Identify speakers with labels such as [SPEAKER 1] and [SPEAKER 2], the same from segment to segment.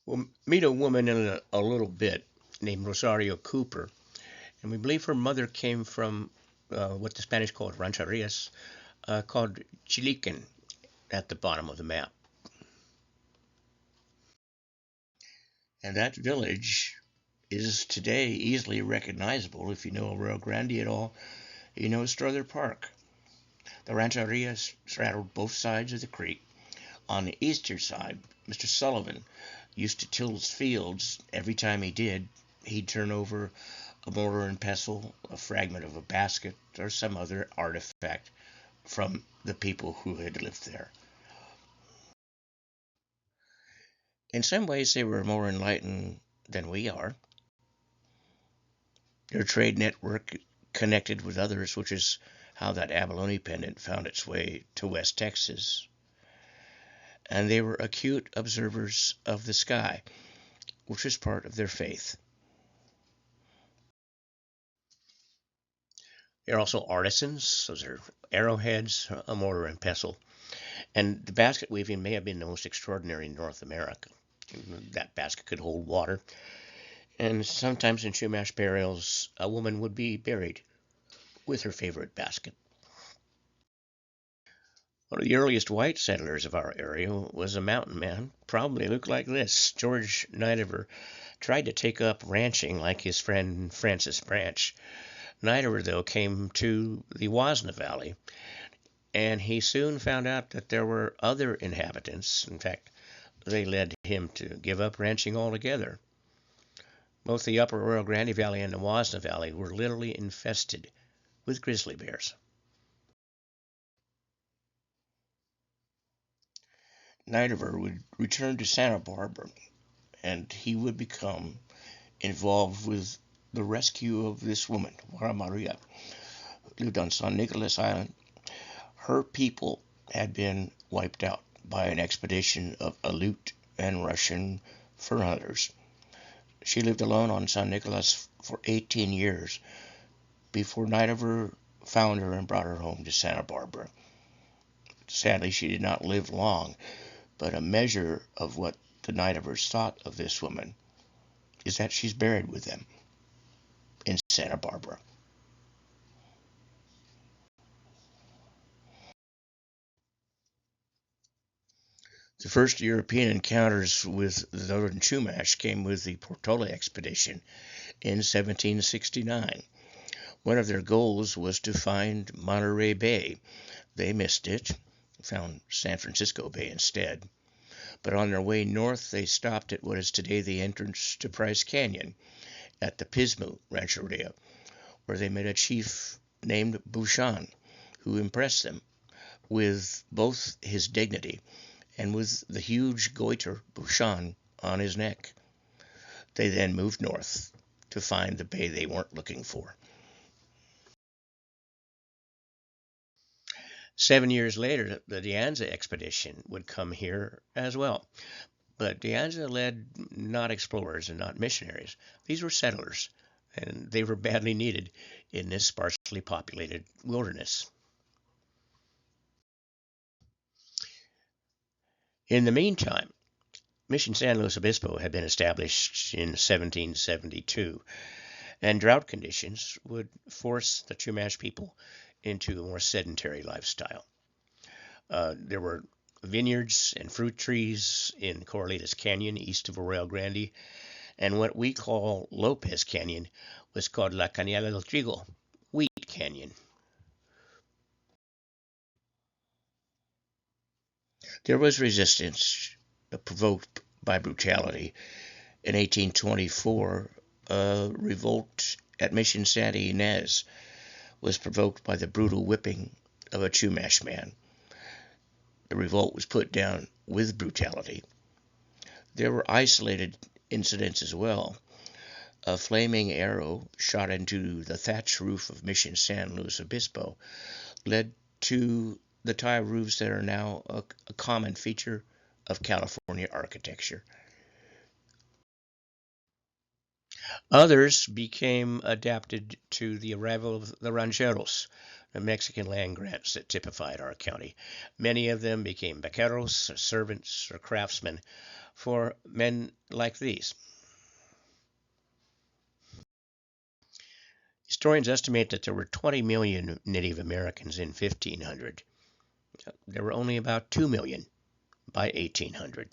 [SPEAKER 1] We'll meet a woman in a little bit named Rosario Cooper, and we believe her mother came from what the Spanish called rancherias, called Chiliquen at the bottom of the map. And that village is today easily recognizable. If you know Rio Grande at all, you know Strother Park. The rancherias straddled both sides of the creek. On the eastern side, Mr. Sullivan used to till his fields. Every time he did, he'd turn over a mortar and pestle, a fragment of a basket, or some other artifact from the people who had lived there. In some ways, they were more enlightened than we are. Their trade network connected with others, which is how that abalone pendant found its way to West Texas. And they were acute observers of the sky, which was part of their faith. They're also artisans. Those are arrowheads, a mortar and pestle. And the basket weaving may have been the most extraordinary in North America. That basket could hold water. And sometimes in Chumash burials, a woman would be buried with her favorite basket. One of the earliest white settlers of our area was a mountain man, probably looked like this. George Nidever tried to take up ranching like his friend Francis Branch. Nidever, though, came to the Wasna Valley, and he soon found out that there were other inhabitants. In fact, they led him to give up ranching altogether. Both the upper Rio Grande Valley and the Wasna Valley were literally infested with grizzly bears. Nidever would return to Santa Barbara, and he would become involved with the rescue of this woman, Juana Maria, who lived on San Nicolas Island. Her people had been wiped out by an expedition of Aleut and Russian fur hunters. She lived alone on San Nicolas for 18 years before Nidever found her and brought her home to Santa Barbara. Sadly, she did not live long, but a measure of what the Nidevers thought of this woman is that she's buried with them in Santa Barbara. The first European encounters with the northern Chumash came with the Portola expedition in 1769. One of their goals was to find Monterey Bay. They missed it, found San Francisco Bay instead. But on their way north, they stopped at what is today the entrance to Price Canyon at the Pismu rancheria, where they met a chief named Bouchon, who impressed them with both his dignity and with the huge goiter Bushan on his neck. They then moved north to find the bay they weren't looking for. 7 years later, the Anza expedition would come here as well. But Anza led not explorers and not missionaries. These were settlers, and they were badly needed in this sparsely populated wilderness. In the meantime, Mission San Luis Obispo had been established in 1772, and drought conditions would force the Chumash people into a more sedentary lifestyle. There were vineyards and fruit trees in Corralitos Canyon east of Arroyo Grande, and what we call Lopez Canyon was called La Cañada del Trigo, Wheat Canyon. There was resistance provoked by brutality. In 1824, a revolt at Mission Santa Ynez was provoked by the brutal whipping of a Chumash man. The revolt was put down with brutality. There were isolated incidents as well. A flaming arrow shot into the thatch roof of Mission San Luis Obispo led to the tile roofs that are now a common feature of California architecture. Others became adapted to the arrival of the rancheros, the Mexican land grants that typified our county. Many of them became vaqueros, or servants, or craftsmen for men like these. Historians estimate that there were 20 million Native Americans in 1500. There were only about 2 million by 1800.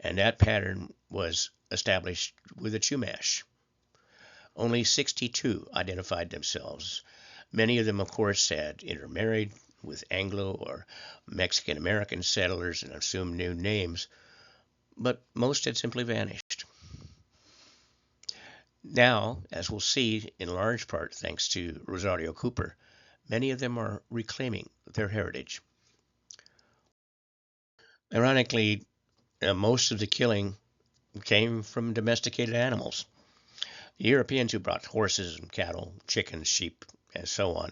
[SPEAKER 1] And that pattern was established with the Chumash. Only 62 identified themselves. Many of them, of course, had intermarried with Anglo or Mexican American settlers and assumed new names, but most had simply vanished. Now, as we'll see, in large part thanks to Rosario Cooper, many of them are reclaiming their heritage. Ironically, most of the killing came from domesticated animals. The Europeans who brought horses and cattle, chickens, sheep, and so on,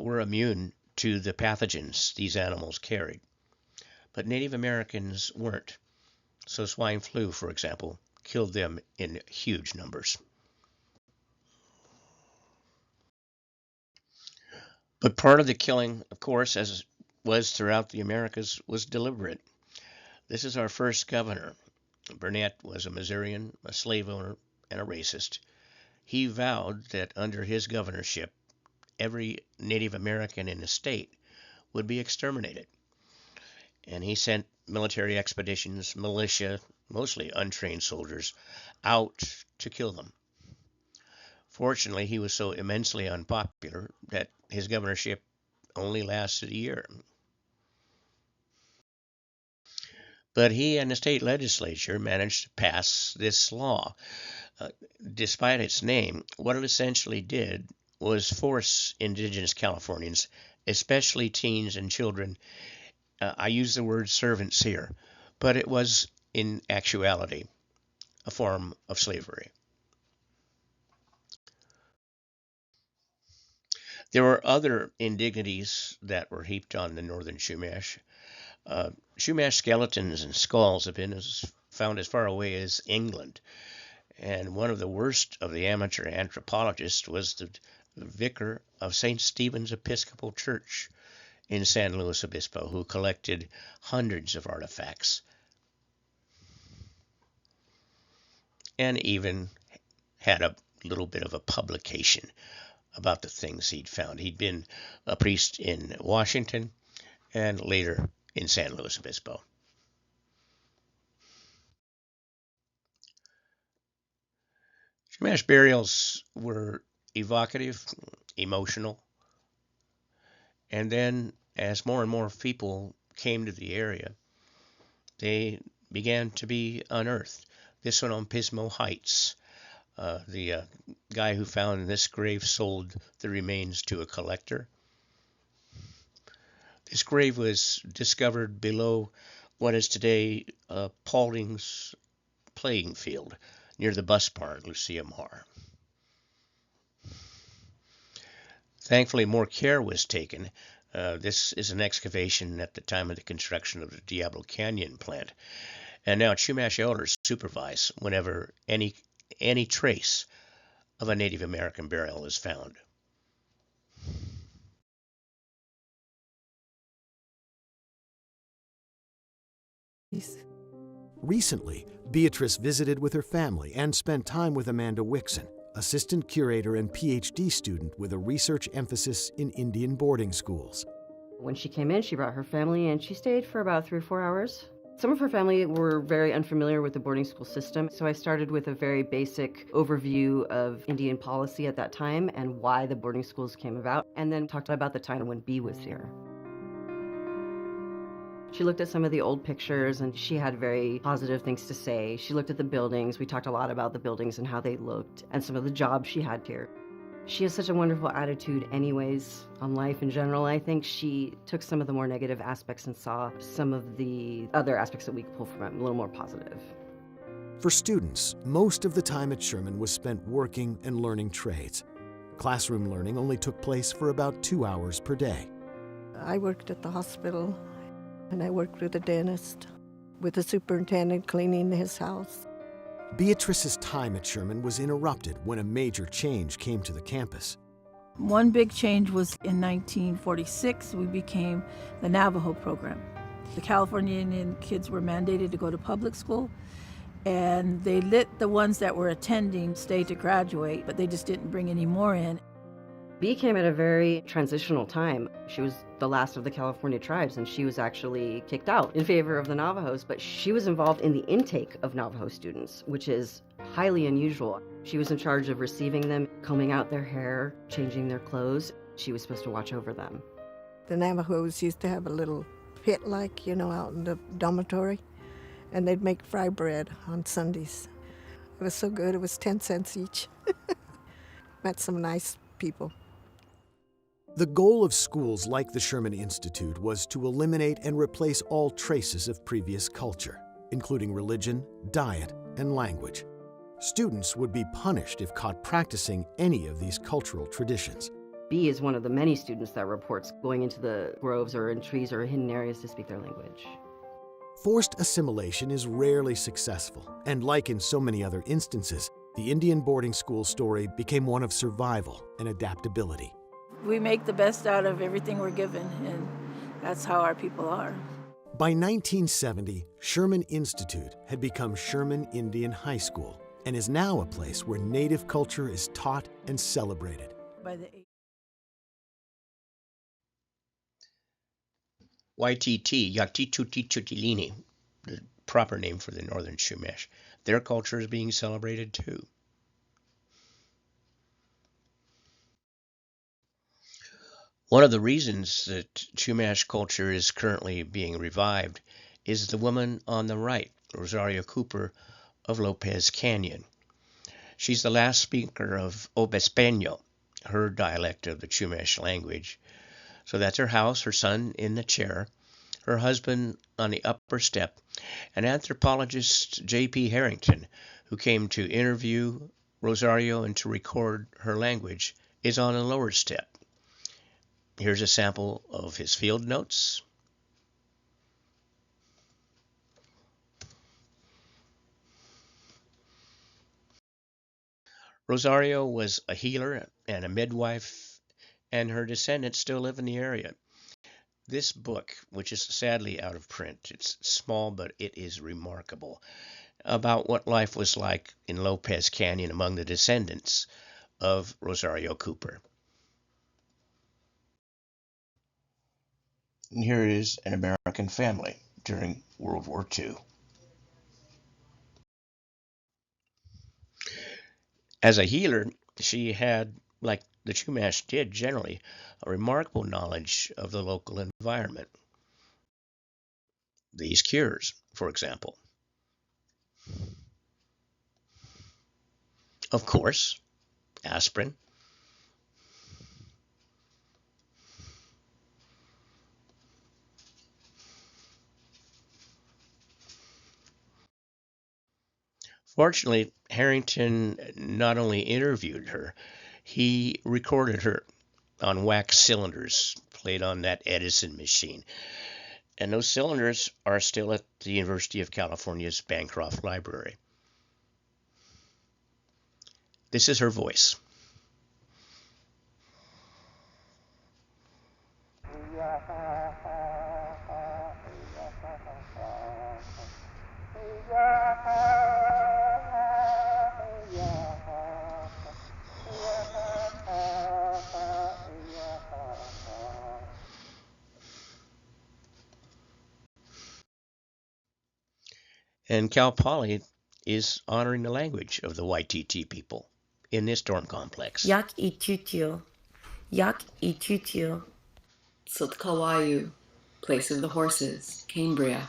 [SPEAKER 1] were immune to the pathogens these animals carried. But Native Americans weren't. So swine flu, for example, killed them in huge numbers. But part of the killing, of course, as was throughout the Americas, was deliberate. This is our first governor. Burnett was a Missourian, a slave owner, and a racist. He vowed that under his governorship, every Native American in the state would be exterminated. And he sent military expeditions, militia, mostly untrained soldiers, out to kill them. Fortunately, he was so immensely unpopular that his governorship only lasted a year. But he and the state legislature managed to pass this law. Despite its name, what it essentially did was force indigenous Californians, especially teens and children, I use the word servants here, but it was in actuality a form of slavery. There were other indignities that were heaped on the northern Chumash. Chumash skeletons and skulls have been found as far away as England. And one of the worst of the amateur anthropologists was the vicar of St. Stephen's Episcopal Church in San Luis Obispo, who collected hundreds of artifacts and even had a little bit of a publication about the things he'd found. He'd been a priest in Washington and later in San Luis Obispo. Chumash burials were evocative, emotional, and then as more and more people came to the area, they began to be unearthed. This one on Pismu Heights. The guy who found this grave sold the remains to a collector. This grave was discovered below what is today Paulding's playing field near the bus barn, Lucia Mar. Thankfully, more care was taken. This is an excavation at the time of the construction of the Diablo Canyon plant. And now Chumash elders supervise whenever any trace of a Native American burial is found.
[SPEAKER 2] Recently, Beatrice visited with her family and spent time with Amanda Wixon, assistant curator and PhD student with a research emphasis in Indian boarding schools.
[SPEAKER 3] When she came in, she brought her family and she stayed for about 3 or 4 hours. Some of her family were very unfamiliar with the boarding school system, so I started with a very basic overview of Indian policy at that time and why the boarding schools came about, and then talked about the time when Bee was here. She looked at some of the old pictures and she had very positive things to say. She looked at the buildings. We talked a lot about the buildings and how they looked and some of the jobs she had here. She has such a wonderful attitude anyways on life in general. I think she took some of the more negative aspects and saw some of the other aspects that we could pull from it, a little more positive.
[SPEAKER 2] For students, most of the time at Sherman was spent working and learning trades. Classroom learning only took place for about 2 hours per day.
[SPEAKER 4] I worked at the hospital, and I worked with a dentist, with the superintendent cleaning his house.
[SPEAKER 2] Beatrice's time at Sherman was interrupted when a major change came to the campus.
[SPEAKER 5] One big change was in 1946, we became the Navajo program. The California Indian kids were mandated to go to public school, and they let the ones that were attending stay to graduate, but they just didn't bring any more in.
[SPEAKER 3] Bee came at a very transitional time. She was the last of the California tribes, and she was actually kicked out in favor of the Navajos, but she was involved in the intake of Navajo students, which is highly unusual. She was in charge of receiving them, combing out their hair, changing their clothes. She was supposed to watch over them.
[SPEAKER 4] The Navajos used to have a little pit out in the dormitory, and they'd make fry bread on Sundays. It was so good, it was 10 cents each. Met some nice people.
[SPEAKER 2] The goal of schools like the Sherman Institute was to eliminate and replace all traces of previous culture, including religion, diet, and language. Students would be punished if caught practicing any of these cultural traditions.
[SPEAKER 3] Bee is one of the many students that reports going into the groves or in trees or hidden areas to speak their language.
[SPEAKER 2] Forced assimilation is rarely successful, and like in so many other instances, the Indian boarding school story became one of survival and adaptability.
[SPEAKER 5] We make the best out of everything we're given, and that's how our people are.
[SPEAKER 2] By 1970, Sherman Institute had become Sherman Indian High School and is now a place where Native culture is taught and celebrated.
[SPEAKER 5] By the
[SPEAKER 1] YTT, Yatitututilini, the proper name for the Northern Chumash. Their culture is being celebrated too. One of the reasons that Chumash culture is currently being revived is the woman on the right, Rosario Cooper of Lopez Canyon. She's the last speaker of Obespeño, her dialect of the Chumash language. So that's her house, her son in the chair, her husband on the upper step, and anthropologist J.P. Harrington, who came to interview Rosario and to record her language, is on the lower step. Here's a sample of his field notes. Rosario was a healer and a midwife, and her descendants still live in the area. This book, which is sadly out of print, it's small, but it is remarkable, about what life was like in Lopez Canyon among the descendants of Rosario Cooper. And here is an American family during World War II. As a healer, she had, like the Chumash did generally, a remarkable knowledge of the local environment. These cures, for example. Of course, aspirin. Fortunately, Harrington not only interviewed her, he recorded her on wax cylinders played on that Edison machine. And those cylinders are still at the University of California's Bancroft Library. This is her voice. And Cal Poly is honoring the language of the YTT people in this dorm complex.
[SPEAKER 6] Yak itutio, Tzutkawayu, place of the horses, Cambria.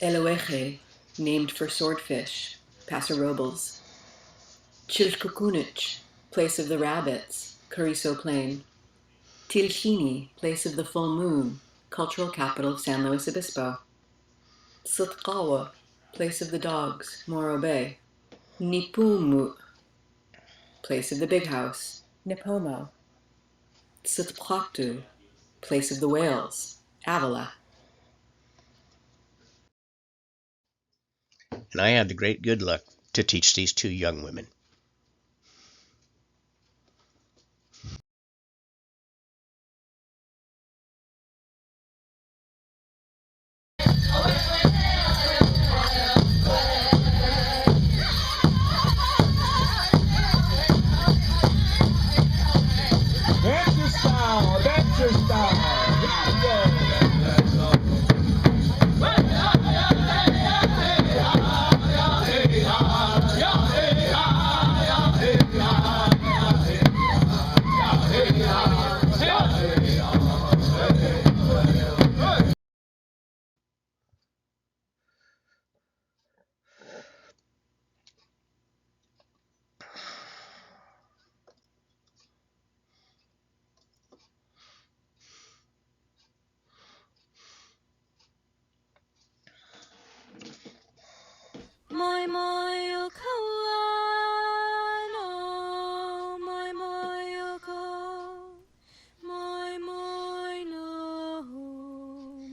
[SPEAKER 6] Eloeche, named for swordfish, Paso Robles. Chilkukunich, place of the rabbits, Carrizo Plain. Tilhini, place of the full moon, cultural capital of San Luis Obispo. Tzutkawa, place of the dogs, Morro Bay. Nipumu, place of the big house, Nipomo. Tzutplatu, place of the whales, Avila.
[SPEAKER 1] And I had the great good luck to teach these two young women.
[SPEAKER 7] That's your style. That's your style. Here we go.
[SPEAKER 8] Moi moi o kauano, moi moi o ko, moi moi no,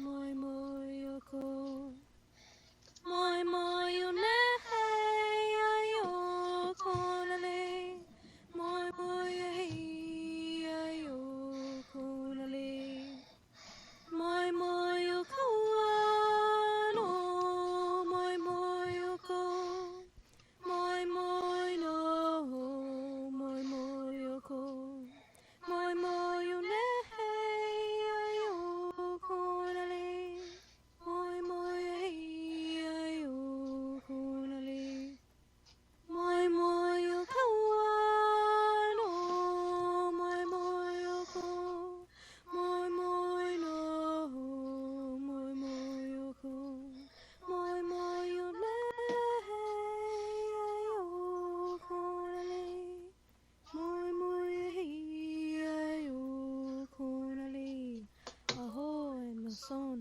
[SPEAKER 8] moi moi o ko, moi moi o nehe ai o konale, moi moi o hei ai o konale, moi moi o kauano, moi moi o ko, moi moi no, moi moi o ko, moi moi o nehe ai o konale, moi moi o hei ai o konale, moi moi o kauano, moi moi o ko, moi moi no, moi moi o ko, moi moi o nehe ai o konale, moi moi o hei ai o konale, ahoy no son.